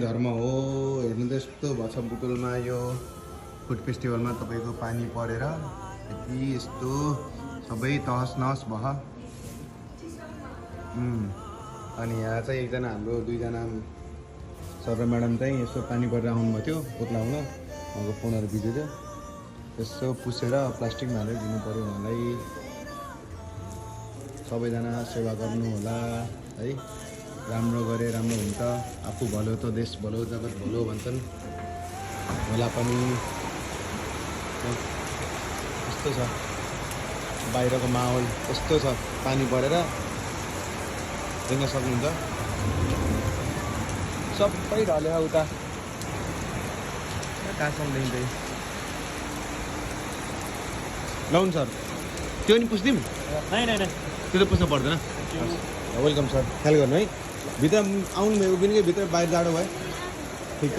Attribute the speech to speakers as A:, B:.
A: धर्म हो हेर्नु त यस्तो भछ बुटुलमा यो फुड फेस्टिभलमा तपाईँको पानी परेर यति यस्तो सबै तहस नहस भयो। अनि यहाँ चाहिँ एकजना हाम्रो दुईजना सर र म्याडम चाहिँ यसो पानी परेर आउनुभएको थियो पोत्ला हुन उहाँको फोनहरू बिग्रियो थियो यसो पुसेर प्लास्टिकमा हालेर दिनु पऱ्यो उहाँलाई। सबैजना सेवा गर्नु होला है। राम्रो गरे राम्रो हुन्छ आफू भलो त देश भलो जगत भलो भन्छन् होला पनि यस्तो छ बाहिरको माहौल यस्तो छ पानी परेर देख्न सक्नुहुन्छ सबै ढल्यो उता कहाँसम्म देखिँदै लाउनु सर त्यो नि पुस्दिउँ त्यो त पुस्नु पर्दैन। वेलकम सर ख्याल गर्नु है भित्र आउनु भएको पनि भित्र बाहिर जाडो भयो ठिक छ।